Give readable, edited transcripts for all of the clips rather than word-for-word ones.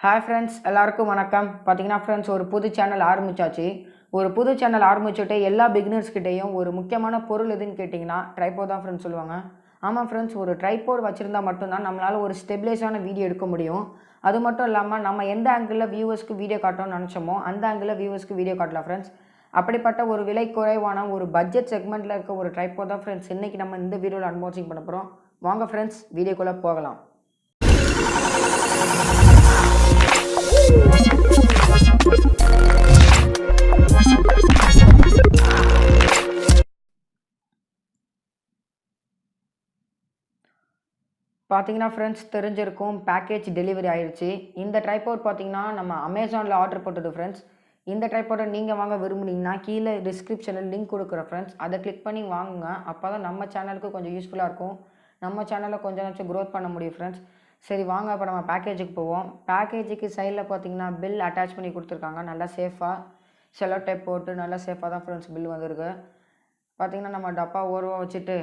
Hi friends, எல்லாருக்கும் வணக்கம். பார்த்தீங்கன்னா ஃப்ரெண்ட்ஸ், ஒரு புது சேனல் ஆரம்பிச்சாச்சு. ஒரு புது சேனல் ஆரம்பிச்சுட்டு எல்லா பிகினர்ஸ்கிட்டையும் ஒரு முக்கியமான பொருள் எதுன்னு கேட்டிங்கன்னா ட்ரைபோட் தான் ஃப்ரெண்ட்ஸ் சொல்லுவாங்க. ஆமாம் ஃப்ரெண்ட்ஸ், ஒரு ட்ரைபோட் வச்சுருந்தா மட்டும்தான் நம்மளால் ஒரு ஸ்டெபிலைஸான வீடியோ எடுக்க முடியும். அது மட்டும் இல்லாமல் நம்ம எந்த ஆங்கிளில் வியூவர்ஸ்க்கு வீடியோ காட்டணும்னு நினச்சோமோ அந்த ஆங்கிளில் வியூவர்ஸ்க்கு வீடியோ காட்டலாம் ஃப்ரெண்ட்ஸ். அப்படிப்பட்ட ஒரு விலை குறைவான ஒரு பட்ஜெட் செக்மெண்ட்டில் இருக்க ஒரு ட்ரைபோட் தான் ஃப்ரெண்ட்ஸ் இன்றைக்கி நம்ம இந்த வீடியோவில் அன்பாக்சிங் பண்ண போகிறோம். வாங்க ஃப்ரெண்ட்ஸ், வீடியோக்குள்ளே போகலாம். பார்த்தீங்கன்னா ஃப்ரெண்ட்ஸ், தெரிஞ்சிருக்கும் பேக்கேஜ் டெலிவரி ஆயிடுச்சு. இந்த ட்ரைபோட் பார்த்தீங்கன்னா நம்ம அமேசானில் ஆர்டர் போட்டது ஃப்ரெண்ட்ஸ். இந்த ட்ரைபோட்டை நீங்கள் வாங்க விரும்புனீங்கன்னா கீழே டிஸ்கிரிப்ஷனில் லிங்க் கொடுக்குறேன் ஃப்ரெண்ட்ஸ். அதை கிளிக் பண்ணி வாங்குங்க. அப்போ தான் நம்ம சேனலுக்கு கொஞ்சம் யூஸ்ஃபுல்லாக இருக்கும். நம்ம சேனலில் கொஞ்சம் க்ரோத் பண்ண முடியும் ஃப்ரெண்ட்ஸ். சரி வாங்க, அப்போ நம்ம பேக்கேஜுக்கு போவோம். பேக்கேஜுக்கு சைடில் பார்த்தீங்கன்னா பில் அட்டாச் பண்ணி கொடுத்துருக்காங்க. நல்லா சேஃபாக செலோ டேப் போட்டு நல்லா சேஃபாக தான் ஃப்ரெண்ட்ஸ் பில் வந்திருக்கு. பார்த்தீங்கன்னா நம்ம டப்பா ஓரமாக வச்சுட்டு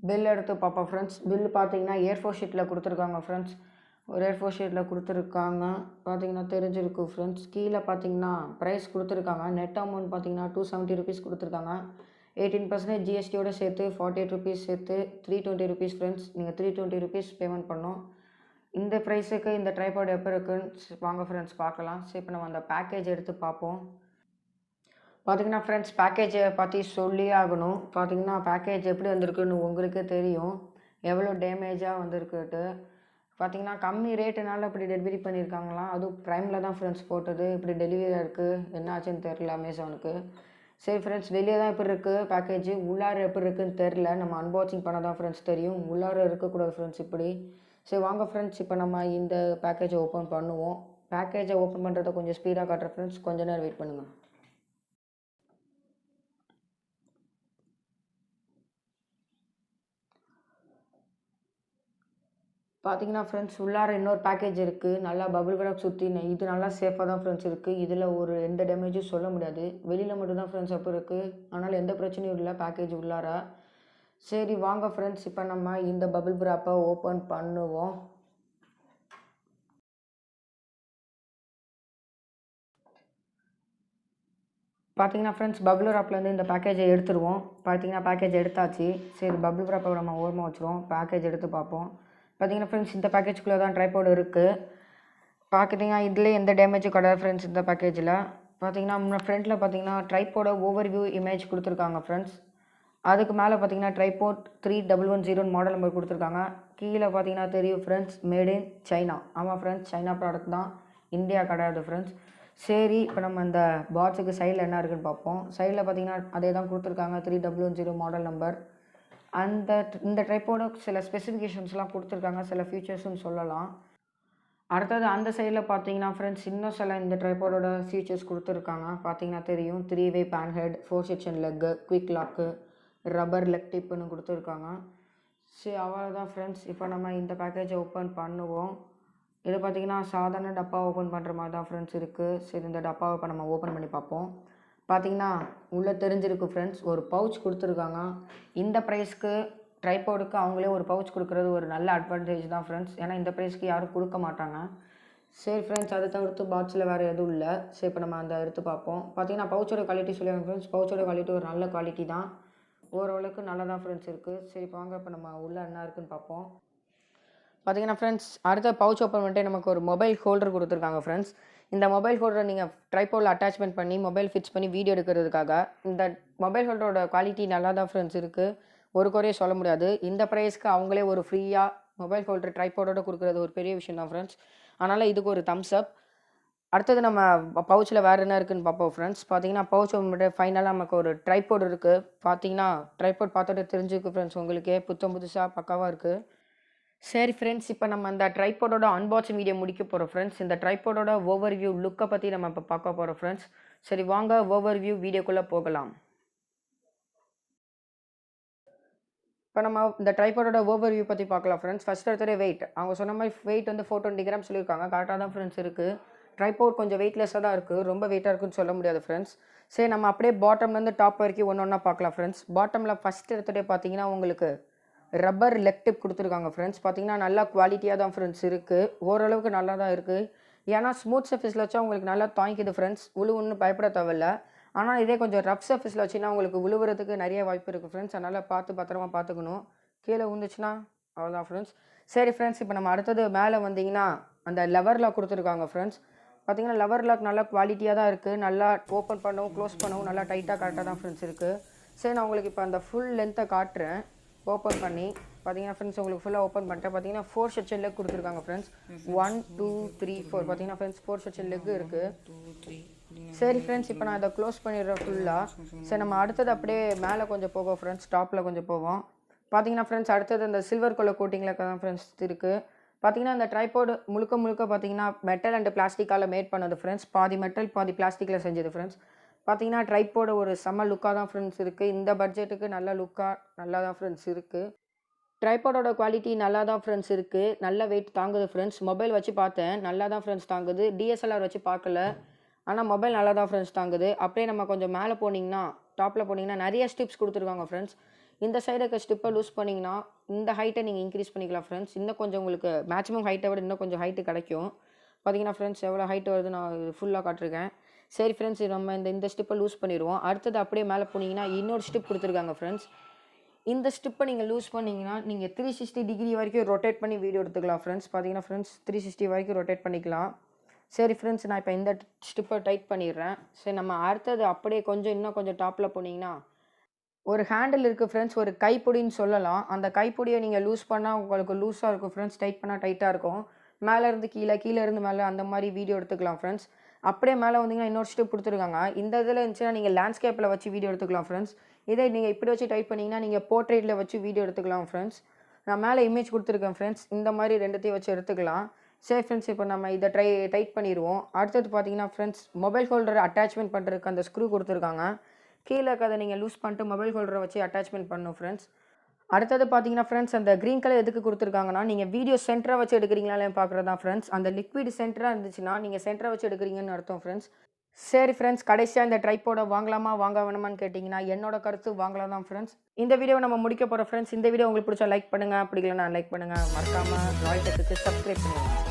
பில் எடுத்து பார்ப்போம் ஃப்ரெண்ட்ஸ். பில் பார்த்தீங்கன்னா ஏர்4 ஷீட்டில் கொடுத்துருக்காங்க ஃப்ரெண்ட்ஸ். ஒரு ஏர்4 ஷீட்டில் கொடுத்துருக்காங்க. பார்த்தீங்கன்னா தெரிஞ்சிருக்கு ஃப்ரெண்ட்ஸ். கீழே பார்த்தீங்கன்னா ப்ரைஸ் கொடுத்துருக்காங்க. நெட் அமௌண்ட் பார்த்தீங்கன்னா 270 ருபீஸ் கொடுத்துருக்காங்க. 18% ஜிஎஸ்டியோடு சேர்த்து 48 ருபீஸ் சேர்த்து 320 ருபீஸ் ஃப்ரெண்ட்ஸ். நீங்கள் 320 ருபீஸ் பேமெண்ட் பண்ணணும். இந்த ப்ரைஸுக்கு இந்த ட்ரைபாட் எப்போ இருக்குன்னு வாங்க ஃப்ரெண்ட்ஸ் பார்க்கலாம். சரி, இப்போ நம்ம அந்த பேக்கேஜ் எடுத்து பார்ப்போம். பார்த்தீங்கன்னா ஃப்ரெண்ட்ஸ், பேக்கேஜை பற்றி சொல்லியே ஆகணும். பார்த்தீங்கன்னா பேக்கேஜ் எப்படி வந்திருக்குன்னு உங்களுக்கே தெரியும், எவ்வளோ டேமேஜாக வந்திருக்குட்டு. பார்த்தீங்கன்னா கம்மி ரேட்டுனால இப்படி டெலிவரி பண்ணியிருக்காங்களாம். அதுவும் ப்ரைமில் தான் ஃப்ரெண்ட்ஸ் போட்டது. இப்படி டெலிவரியாக இருக்குது, என்ன ஆச்சுன்னு தெரில அமேசானுக்கு. சரி ஃப்ரெண்ட்ஸ், வெளியே தான் எப்படி இருக்குது பேக்கேஜ், உள்ளார எப்படி இருக்குதுன்னு தெரில. நம்ம அன்பாக்சிங் பண்ண தான் ஃப்ரெண்ட்ஸ் தெரியும். உள்ளார இருக்கக்கூடாது ஃப்ரெண்ட்ஸ் இப்படி. சரி வாங்க ஃப்ரெண்ட்ஸ், இப்போ நம்ம இந்த பேக்கேஜை ஓப்பன் பண்ணுவோம். பேக்கேஜை ஓப்பன் பண்ணுறதை கொஞ்சம் ஸ்பீடாக காட்டுற ஃப்ரெண்ட்ஸ், கொஞ்சம் நேரம் வெயிட் பண்ணுங்கள். பார்த்தீங்கன்னா ஃப்ரெண்ட்ஸ், உள்ளார இன்னொரு பேக்கேஜ் இருக்குது. நல்லா பபுள் கிராப் சுற்றி இது நல்லா சேஃபாக தான் ஃப்ரெண்ட்ஸ் இருக்குது. இதில் ஒரு எந்த டேமேஜும் சொல்ல முடியாது. வெளியில் மட்டும்தான் ஃப்ரெண்ட்ஸ் அப்போ இருக்குது. ஆனால் எந்த பிரச்சனையும் இல்லை பேக்கேஜ் உள்ளார. சரி வாங்க ஃப்ரெண்ட்ஸ், இப்போ நம்ம இந்த பபுள் கிராப்பை ஓப்பன் பண்ணுவோம். பார்த்தீங்கன்னா ஃப்ரெண்ட்ஸ், பபுள் ராப்லேருந்து இந்த பேக்கேஜை எடுத்துருவோம். பார்த்தீங்கன்னா பேக்கேஜ் எடுத்தாச்சு. சரி, பபுள் ராப்பை நம்ம ஓரமாக வச்சுருவோம். பேக்கேஜ் எடுத்து பார்ப்போம். பார்த்தீங்கன்னா ஃப்ரெண்ட்ஸ், இந்த பேக்கேஜுக்குள்ளே தான் ட்ரைபாட் இருக்குது. பார்க்குறீங்கன்னா இதில் எந்த டேமேஜும் கிடையாது ஃப்ரெண்ட்ஸ். இந்த பேக்கேஜில் பார்த்தீங்கன்னா ஃப்ரண்ட்டில் பார்த்தீங்கன்னா ட்ரைபோட ஓவர்வியூ இமேஜ் கொடுத்துருக்காங்க ஃப்ரெண்ட்ஸ். அதுக்கு மேலே பார்த்தீங்கன்னா ட்ரைபோட் 3110 மாடல் நம்பர் கொடுத்துருக்காங்க. கீழே பார்த்தீங்கன்னா தெரியும் ஃப்ரெண்ட்ஸ், மேட் இன் சைனா. ஆமாம் ஃப்ரெண்ட்ஸ், சைனா ப்ராடக்ட் தான், இந்தியா கிடையாது ஃப்ரெண்ட்ஸ். சரி, இப்போ நம்ம இந்த பாக்ஸுக்கு சைடில் என்ன இருக்குதுன்னு பார்ப்போம். சைடில் பார்த்தீங்கன்னா அதே தான் கொடுத்துருக்காங்க, 3110 மாடல் நம்பர். இந்த ட்ரைபோட சில ஸ்பெசிஃபிகேஷன்ஸ்லாம் கொடுத்துருக்காங்க, சில ஃபீச்சர்ஸ்ன்னு சொல்லலாம். அடுத்தது அந்த சைடில் பார்த்தீங்கன்னா ஃப்ரெண்ட்ஸ், இன்னும் சில இந்த ட்ரைபாடோட ஃபீச்சர்ஸ் கொடுத்துருக்காங்க. பார்த்தீங்கன்னா தெரியும், 3-வே pan head, 4 section leg, quick lock, rubber leg டிப்புன்னு கொடுத்துருக்காங்க. சரி அவ்வளோதான் ஃப்ரெண்ட்ஸ். இப்போ நம்ம இந்த பேக்கேஜை ஓப்பன் பண்ணுவோம். இது பார்த்திங்கன்னா சாதாரண டப்பா ஓப்பன் பண்ணுற மாதிரி தான் ஃப்ரெண்ட்ஸ் இருக்குது. சரி, இந்த டப்பாவை இப்போ நம்ம ஓப்பன் பண்ணி பார்ப்போம். பார்த்திங்கன்னா உள்ளே தெரிஞ்சிருக்கு ஃப்ரெண்ட்ஸ், ஒரு பவுச் கொடுத்துருக்காங்க. இந்த ப்ரைஸ்க்கு ட்ரைபாடுக்கு அவங்களே ஒரு பவுச் கொடுக்குறது ஒரு நல்ல அட்வான்டேஜ் தான் ஃப்ரெண்ட்ஸ். ஏன்னா இந்த ப்ரைஸ்க்கு யாரும் கொடுக்க மாட்டாங்க. சரி ஃப்ரெண்ட்ஸ், அதை தவிர்த்து பாக்ஸில் வேறு எதுவும் இல்லை. சரி, இப்போ நம்ம அந்த எடுத்து பார்ப்போம். பார்த்தீங்கன்னா பவுச்சோட குவாலிட்டி சொல்லுவாங்க ஃப்ரெண்ட்ஸ். பவுச்சோட குவாலிட்டி ஒரு நல்ல குவாலிட்டி தான், ஓரளவுக்கு நல்லா தான் ஃப்ரெண்ட்ஸ் இருக்குது. சரி இப்போ வாங்க, இப்போ நம்ம உள்ளே என்ன இருக்குதுன்னு பார்ப்போம். பார்த்தீங்கன்னா ஃப்ரெண்ட்ஸ், அடுத்த பவுச் ஓப்பன் பண்ணிட்டு நமக்கு ஒரு மொபைல் ஹோல்டர் கொடுத்துருக்காங்க ஃப்ரெண்ட்ஸ். இந்த மொபைல் ஹோல்டரை நீங்கள் ட்ரைபாடில் அட்டாச்மெண்ட் பண்ணி மொபைல் ஃபிக்ஸ் பண்ணி வீடியோ எடுக்கிறதுக்காக. இந்த மொபைல் ஹோல்டரோட குவாலிட்டி நல்லா தான் ஃப்ரெண்ட்ஸ் இருக்குது, ஒரு குறைய சொல்ல முடியாது. இந்த ப்ரைஸ்க்கு அவங்களே ஒரு ஃப்ரீயாக மொபைல் ஹோல்டர் ட்ரைபாடோட கொடுக்குறது ஒரு பெரிய விஷயம் தான் ஃப்ரெண்ட்ஸ். அதனால் இதுக்கு ஒரு தம்ஸ் அப். அடுத்தது நம்ம பவுச்சில் வேறு என்ன இருக்குதுன்னு பார்ப்போம் ஃப்ரெண்ட்ஸ். பார்த்தீங்கன்னா பவுச் வந்துட்டு ஃபைனலாக நமக்கு ஒரு ட்ரைபாட் இருக்குது. பார்த்தீங்கன்னா ட்ரைபாட் பார்த்துட்டு தெரிஞ்சுருக்கு ஃப்ரெண்ட்ஸ், உங்களுக்கே புதுசாக பக்காவாக இருக்குது. சரி ஃப்ரெண்ட்ஸ், இப்போ நம்ம அந்த ட்ரைபாடோட அன்பாக்சிங் வீடியோ முடிக்க போகிறோம் ஃப்ரெண்ட்ஸ். இந்த ட்ரைபாடோட ஓவர்வியூ லுக்கை பற்றி நம்ம இப்போ பார்க்க போகிறோம் ஃப்ரெண்ட்ஸ். சரி வாங்க, ஓவர்வியூ வீடியோக்குள்ளே போகலாம். இப்போ நம்ம இந்த ட்ரைபாடோட ஓவர்வியூ பற்றி பார்க்கலாம் ஃப்ரெண்ட்ஸ். ஃபஸ்ட் எடுத்துகிட்டே வெயிட், அவங்க சொன்ன மாதிரி வெயிட் வந்து 420 கிராம் சொல்லியிருக்காங்க. கரெக்டாக தான் ஃப்ரெண்ட்ஸ் இருக்குது. ட்ரைபாட் கொஞ்சம் வெயிட்லெஸ்ஸாக தான் இருக்குது, ரொம்ப வெயிட்டாக இருக்குன்னு சொல்ல முடியாது ஃப்ரெண்ட்ஸ். சரி நம்ம அப்படியே பாட்டம்லேருந்து டாப் வரைக்கும் ஒன்று ஒன்றா பார்க்கலாம் ஃப்ரெண்ட்ஸ். பாட்டமில் ஃபஸ்ட் எடுத்துகிட்டே பார்த்தீங்கன்னா உங்களுக்கு ரப்பர் லெக் டிப் கொடுத்துருக்காங்க ஃப்ரெண்ட்ஸ். பார்த்தீங்கன்னா நல்லா குவாலிட்டியாக தான் ஃப்ரெண்ட்ஸ் இருக்குது, ஓரளவுக்கு நல்லா தான் இருக்குது. ஏன்னா ஸ்மூத் சர்ஃபேஸில் வச்சா உங்களுக்கு நல்லா தாங்கிக்குது ஃப்ரெண்ட்ஸ், ஒன்றும் பயப்பட தேவையில்ல. ஆனால் இதே கொஞ்சம் ரஃப் சர்ஃபேஸில் வச்சிங்கன்னா உங்களுக்கு விழுவுறதுக்கு நிறைய வாய்ப்பு இருக்குது ஃப்ரெண்ட்ஸ். அதனால் பார்த்து பத்திரமா பார்த்துக்கணும், கீழே விழுந்துச்சுன்னா அவ்வளோதான் ஃப்ரெண்ட்ஸ். சரி ஃப்ரெண்ட்ஸ், இப்போ நம்ம அடுத்தது மேலே வந்தீங்கன்னா அந்த லெவர் லாக் கொடுத்துருக்காங்க ஃப்ரெண்ட்ஸ். பார்த்தீங்கன்னா லெவர் லாக் நல்லா குவாலிட்டியாக தான் இருக்குது, நல்லா ஓப்பன் பண்ணவும் க்ளோஸ் பண்ணவும் நல்லா டைட்டாக கரெக்டாக தான் ஃப்ரெண்ட்ஸ் இருக்குது. சரி நான் உங்களுக்கு இப்போ அந்த ஃபுல் லென்த்தை காட்டுறேன். ஓப்பன் பண்ணி பார்த்தீங்கன்னா ஃப்ரெண்ட்ஸ் உங்களுக்கு ஃபுல்லாக ஓப்பன் பண்ணிட்டேன். பார்த்தீங்கன்னா 4 செக்ஷன் லெக் கொடுத்துருக்காங்க ஃப்ரெண்ட்ஸ். 1 2 3 4 பார்த்தீங்கன்னா ஃப்ரெண்ட்ஸ் 4 செக்ஷன் லெக் இருக்குது. சரி ஃப்ரெண்ட்ஸ், இப்போ நான் இதை க்ளோஸ் பண்ணிடுறேன் ஃபுல்லாக. சரி நம்ம அடுத்தது அப்படியே மேலே கொஞ்சம் போவோம் ஃப்ரெண்ட்ஸ், டாப்பில் கொஞ்சம் போவோம். பார்த்தீங்கன்னா ஃப்ரெண்ட்ஸ் அடுத்தது அந்த சில்வர் கலர் கோட்டிங்கில் தான் ஃப்ரெண்ட்ஸ் இருக்குது. பார்த்தீங்கன்னா இந்த ட்ரைபாட் முழுக்க பார்த்தீங்கன்னா மெட்டல் அண்ட் பிளாஸ்டிக்கால் மேட் பண்ணது ஃப்ரெண்ட்ஸ். பாதி மெட்டல் பாதி பிளாஸ்டிக்கில் செஞ்சது ஃப்ரெண்ட்ஸ். பார்த்தீங்கன்னா ட்ரைபாட் ஒரு செம்ம லுக்காக தான் ஃப்ரெண்ட்ஸ் இருக்குது. இந்த பட்ஜெட்டுக்கு நல்ல லுக்காக நல்லா தான் ஃப்ரெண்ட்ஸ் இருக்குது. ட்ரைபாடோட குவாலிட்டி நல்லா தான் ஃப்ரெண்ட்ஸ் இருக்குது, நல்ல வெயிட் தாங்குது ஃப்ரெண்ட்ஸ். மொபைல் வச்சு பார்த்தேன், நல்லா தான் ஃப்ரெண்ட்ஸ் தாங்குது. டிஎஸ்எல்ஆர் வச்சு பார்க்கல, ஆனால் மொபைல் நல்லா தான் ஃப்ரெண்ட்ஸ் தாங்குது. அப்படியே நம்ம கொஞ்சம் மேலே போனீங்கன்னா டாப்பில் போனீங்கன்னா நிறைய ஸ்டிப்ஸ் கொடுத்துருக்காங்க ஃப்ரெண்ட்ஸ். இந்த சைடு இருக்க ஸ்டிப்பை லூஸ் பண்ணிங்கன்னா இந்த ஹைட்டை நீங்கள் இன்க்ரீஸ் பண்ணிக்கலாம் ஃப்ரெண்ட்ஸ். இன்னும் கொஞ்சம் உங்களுக்கு மேக்ஸிமம் ஹைட்டை விட இன்னும் கொஞ்சம் ஹைட்டு கிடைக்கும். பார்த்தீங்கன்னா ஃப்ரெண்ட்ஸ் எவ்வளோ ஹைட் வருது நான் ஃபுல்லாக காட்டிருக்கேன். சரி ஃப்ரெண்ட்ஸ், நம்ம இந்த ஸ்டிப்பை லூஸ் பண்ணிடுவோம். அடுத்தது அப்படியே மேலே போனீங்கன்னா இன்னொரு ஸ்டிப் கொடுத்துருக்காங்க ஃப்ரெண்ட்ஸ். இந்த ஸ்டிப்பை நீங்கள் லூஸ் பண்ணிங்கன்னா நீங்கள் 360 டிகிரி வரைக்கும் ரொட்டேட் பண்ணி வீடியோ எடுத்துக்கலாம் ஃப்ரெண்ட்ஸ். பார்த்தீங்கன்னா ஃப்ரெண்ட்ஸ் 360 வரைக்கும் ரொட்டேட் பண்ணிக்கலாம். சரி ஃப்ரெண்ட்ஸ், நான் இப்போ இந்த ஸ்டிப்பை டைட் பண்ணிடுறேன். சரி நம்ம அடுத்தது அப்படியே இன்னும் கொஞ்சம் டாப்பில் போனீங்கன்னா ஒரு ஹேண்டில் இருக்குது ஃப்ரெண்ட்ஸ், ஒரு கைப்பிடின்னு சொல்லலாம். அந்த கைப்பிடியை நீங்கள் லூஸ் பண்ணால் உங்களுக்கு லூஸாக இருக்கும் ஃப்ரெண்ட்ஸ், டைட் பண்ணால் டைட்டாக இருக்கும். மேலேருந்து கீழே கீழேருந்து மேலே அந்த மாதிரி வீடியோ எடுத்துக்கலாம் ஃப்ரெண்ட்ஸ். அப்படியே மேலே வந்தீங்கன்னா இன்னொரு ஸ்டெப் கொடுத்துருக்காங்க. இந்த இதில் இருந்துச்சுன்னா நீங்கள் லேண்ட்ஸ்கேப்பில் வச்சு வீடியோ எடுத்துக்கலாம் ஃப்ரெண்ட்ஸ். இதே நீங்கள் இப்படி வச்சு டைப் பண்ணிங்கன்னா நீங்கள் போர்ட்ரேட்டில் வச்சு வீடியோ எடுத்துக்கலாம் ஃப்ரெண்ட்ஸ். நான் மேலே இமேஜ் கொடுத்துருக்கேன் ஃப்ரெண்ட்ஸ், இந்த மாதிரி ரெண்டுத்தையும் வச்சு எடுத்துக்கலாம். சரி ஃப்ரெண்ட்ஸ், இப்போ நம்ம இதை டைட் பண்ணிடுவோம். அடுத்தது பார்த்தீங்கன்னா ஃப்ரெண்ட்ஸ் மொபைல் ஹோல்டர் அட்டாச்மெண்ட் பண்ணுறதுக்கு அந்த ஸ்க்ரூ கொடுத்துருக்காங்க. கீழே இருக்கிறத நீங்கள் லூஸ் பண்ணிட்டு மொபைல் ஹோல்டரை வச்சு அட்டாச்மெண்ட் பண்ணணும் ஃப்ரெண்ட்ஸ். அடுத்தது பார்த்தீங்கன்னா ஃப்ரெண்ட்ஸ் அந்த க்ரீன் கலர் எதுக்கு கொடுத்துருக்காங்கன்னா நீங்கள் வீடியோ சென்டராக வச்சு எடுக்கிறீங்களா பார்க்குறது தான் ஃப்ரெண்ட்ஸ். அந்த லிக்விட் சென்டராக இருந்துச்சுன்னா நீங்கள் சென்டராக வச்சு எடுக்கிறீங்கன்னு அர்த்தம் ஃப்ரெண்ட்ஸ். சரி ஃப்ரெண்ட்ஸ், கடைசியாக இந்த ட்ரைபாடை வாங்கலாமா வாங்க வேணுமான்னு கேட்டிங்கன்னா என்னோட கருத்து வாங்கலாம் தான் ஃப்ரெண்ட்ஸ். இந்த வீடியோவை நம்ம முடிக்க போகிறோம் ஃப்ரெண்ட்ஸ். இந்த வீடியோ உங்களுக்கு பிடிச்சா லைக் பண்ணுங்கள், பிடிக்கலன்னா லைக் பண்ணுங்கள். மறக்காமல் ராயல் டெக்குக்கு சப்ஸ்கிரைப் பண்ணுங்கள்.